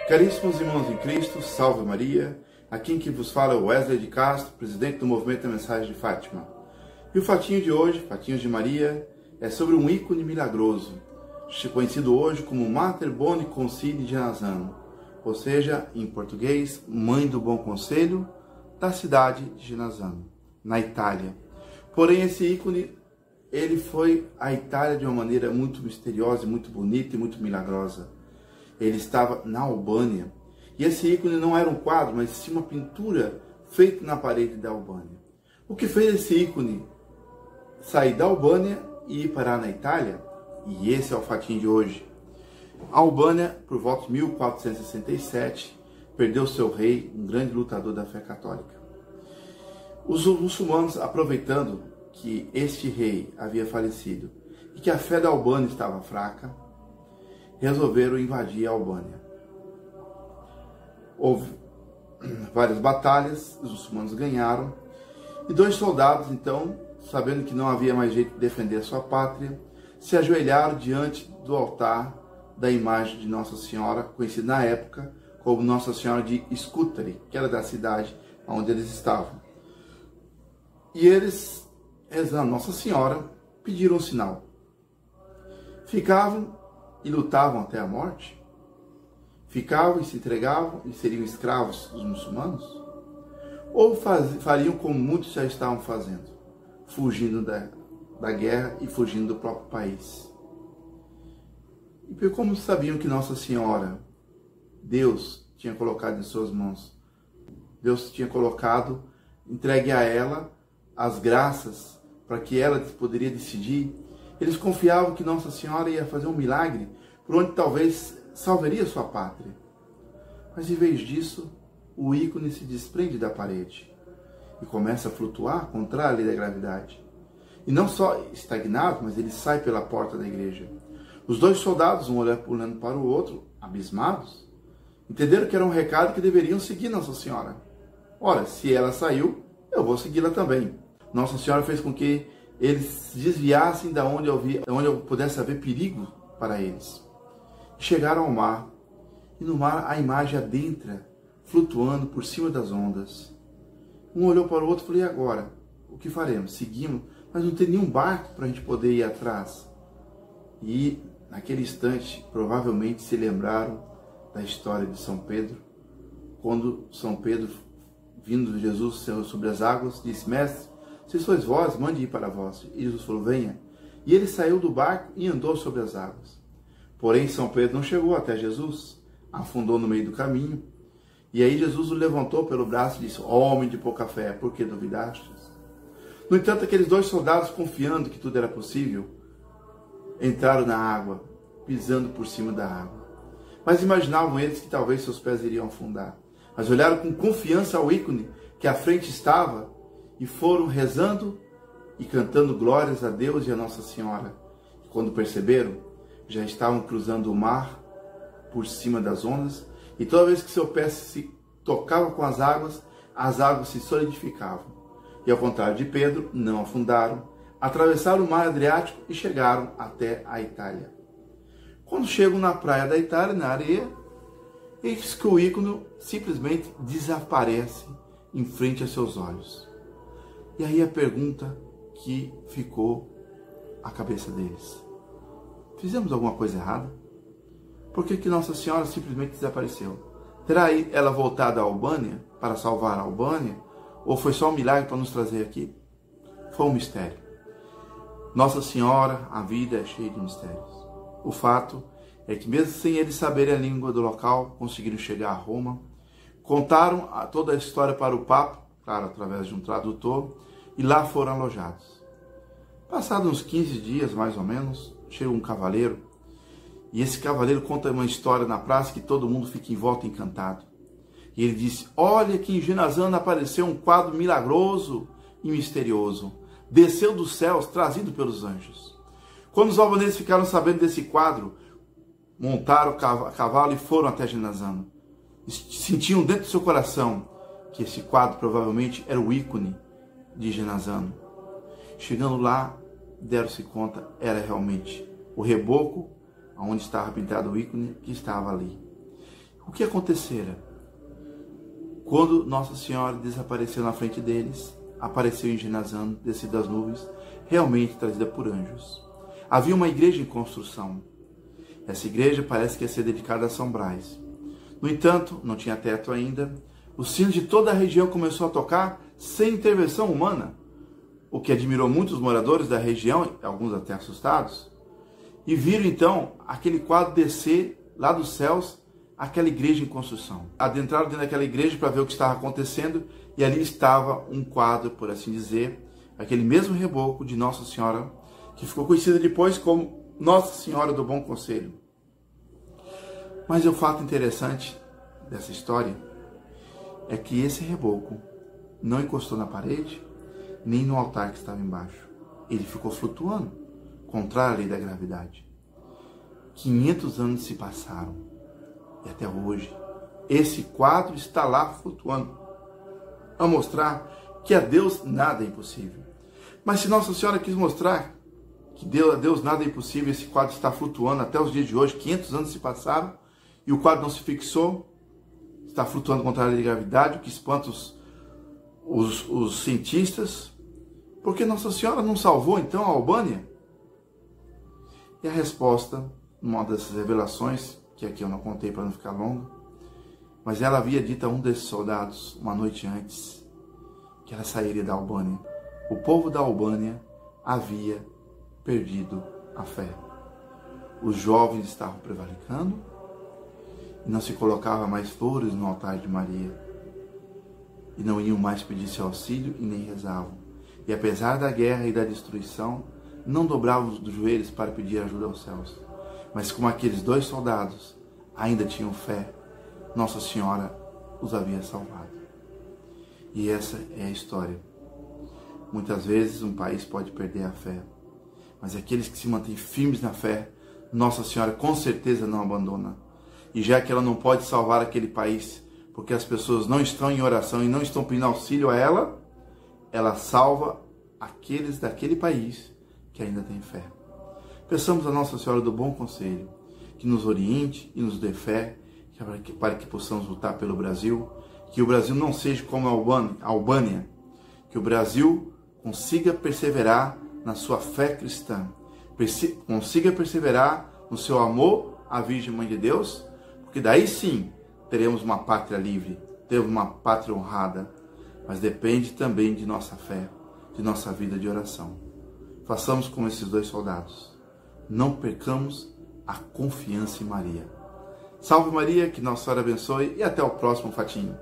Caríssimos irmãos em Cristo, salve Maria. Aqui quem vos fala é o Wesley de Castro, presidente do Movimento da Mensagem de Fátima. E o fatinho de hoje, fatinho de Maria, é sobre um ícone milagroso, conhecido hoje como Mater Boni Consigli Genazzano, ou seja, em português, Mãe do Bom Conselho, da cidade de Genazzano, na Itália. Porém, esse ícone, ele foi à Itália de uma maneira muito misteriosa, muito bonita e muito milagrosa. Ele estava na Albânia, e esse ícone não era um quadro, mas sim uma pintura feita na parede da Albânia. O que fez esse ícone sair da Albânia e ir parar na Itália? E esse é o fatinho de hoje. A Albânia, por volta de 1467, perdeu seu rei, um grande lutador da fé católica. Os muçulmanos, aproveitando que este rei havia falecido e que a fé da Albânia estava fraca, resolveram invadir a Albânia. Houve várias batalhas, os muçulmanos ganharam, e dois soldados, então, sabendo que não havia mais jeito de defender a sua pátria, se ajoelharam diante do altar da imagem de Nossa Senhora, conhecida na época como Nossa Senhora de Scutari, que era da cidade onde eles estavam. E eles, rezando Nossa Senhora, pediram um sinal. Ficavam e lutavam até a morte? Ficavam e se entregavam e seriam escravos dos muçulmanos? Ou fariam como muitos já estavam fazendo, fugindo da guerra e fugindo do próprio país? E como sabiam que Nossa Senhora, Deus tinha colocado em suas mãos, Deus tinha colocado, entregue a ela as graças para que ela poderia decidir, eles confiavam que Nossa Senhora ia fazer um milagre por onde talvez salvaria sua pátria. Mas em vez disso, o ícone se desprende da parede e começa a flutuar contra a lei da gravidade. E não só estagnado, mas ele sai pela porta da igreja. Os dois soldados, um olhando para o outro, abismados, entenderam que era um recado que deveriam seguir Nossa Senhora. Ora, se ela saiu, eu vou segui-la também. Nossa Senhora fez com que eles se desviassem da onde eu pudesse haver perigo para eles. Chegaram ao mar, e no mar a imagem adentra, flutuando por cima das ondas. Um olhou para o outro e falou: e agora? O que faremos? Seguimos? Mas não tem nenhum barco para a gente poder ir atrás. E naquele instante, provavelmente se lembraram da história de São Pedro, quando São Pedro, vindo de Jesus sobre as águas, disse: mestre, se sois vós, mande ir para vós. E Jesus falou: venha. E ele saiu do barco e andou sobre as águas. Porém, São Pedro não chegou até Jesus, afundou no meio do caminho. E aí Jesus o levantou pelo braço e disse: homem de pouca fé, por que duvidastes? No entanto, aqueles dois soldados, confiando que tudo era possível, entraram na água, pisando por cima da água. Mas imaginavam eles que talvez seus pés iriam afundar. Mas olharam com confiança ao ícone que à frente estava e foram rezando e cantando glórias a Deus e a Nossa Senhora. E quando perceberam, já estavam cruzando o mar por cima das ondas, e toda vez que seu pé se tocava com as águas se solidificavam. E ao contrário de Pedro, não afundaram, atravessaram o mar Adriático e chegaram até a Itália. Quando chegam na praia da Itália, na areia, eis que o ícone simplesmente desaparece em frente a seus olhos. E aí a pergunta que ficou à cabeça deles: fizemos alguma coisa errada? Por que Nossa Senhora simplesmente desapareceu? Terá ela voltado à Albânia para salvar a Albânia? Ou foi só um milagre para nos trazer aqui? Foi um mistério. Nossa Senhora, a vida é cheia de mistérios. O fato é que mesmo sem eles saberem a língua do local, conseguiram chegar a Roma, contaram toda a história para o Papa, claro, através de um tradutor, e lá foram alojados. Passados uns 15 dias, mais ou menos, chega um cavaleiro, e esse cavaleiro conta uma história na praça que todo mundo fica em volta encantado. E ele disse: olha que em Genazzano apareceu um quadro milagroso e misterioso. Desceu dos céus, trazido pelos anjos. Quando os albaneses ficaram sabendo desse quadro, montaram a cavalo e foram até Genazzano. Sentiam dentro do seu coração que esse quadro provavelmente era o ícone de Genazzano. Chegando lá, deram-se conta, era realmente o reboco onde estava pintado o ícone que estava ali. O que acontecera? Quando Nossa Senhora desapareceu na frente deles, apareceu em Genazão, descida das nuvens, realmente trazida por anjos. Havia uma igreja em construção. Essa igreja parece que ia ser dedicada a São Brás. No entanto, não tinha teto ainda. Os sinos de toda a região começou a tocar sem intervenção humana, o que admirou muitos moradores da região, alguns até assustados, e viram então aquele quadro descer lá dos céus, aquela igreja em construção. Adentraram dentro daquela igreja para ver o que estava acontecendo, e ali estava um quadro, por assim dizer, aquele mesmo reboco de Nossa Senhora, que ficou conhecida depois como Nossa Senhora do Bom Conselho. Mas o fato interessante dessa história é que esse reboco não encostou na parede, nem no altar que estava embaixo. Ele ficou flutuando, contrário à lei da gravidade. 500 anos se passaram e até hoje esse quadro está lá flutuando, a mostrar que a Deus nada é impossível. Mas se Nossa Senhora quis mostrar que a Deus nada é impossível, esse quadro está flutuando até os dias de hoje, 500 anos se passaram e o quadro não se fixou, está flutuando contra a lei da gravidade, o que espanta os cientistas. Por que Nossa Senhora não salvou então a Albânia? E a resposta, numa dessas revelações, que aqui eu não contei para não ficar longo, mas ela havia dito a um desses soldados, uma noite antes, que ela sairia da Albânia. O povo da Albânia havia perdido a fé. Os jovens estavam prevaricando e não se colocava mais flores no altar de Maria. E não iam mais pedir seu auxílio e nem rezavam. E apesar da guerra e da destruição, não dobravam os joelhos para pedir ajuda aos céus. Mas como aqueles dois soldados ainda tinham fé, Nossa Senhora os havia salvado. E essa é a história. Muitas vezes um país pode perder a fé, mas aqueles que se mantêm firmes na fé, Nossa Senhora com certeza não abandona. E já que ela não pode salvar aquele país, porque as pessoas não estão em oração e não estão pedindo auxílio a ela, ela salva aqueles daquele país que ainda têm fé. Peçamos a Nossa Senhora do Bom Conselho que nos oriente e nos dê fé para que possamos lutar pelo Brasil, que o Brasil não seja como a Albânia, que o Brasil consiga perseverar na sua fé cristã, consiga perseverar no seu amor à Virgem Mãe de Deus, porque daí sim teremos uma pátria livre, teremos uma pátria honrada, mas depende também de nossa fé, de nossa vida de oração. Façamos como esses dois soldados. Não percamos a confiança em Maria. Salve Maria, que Nossa Senhora abençoe e até o próximo Fatinho.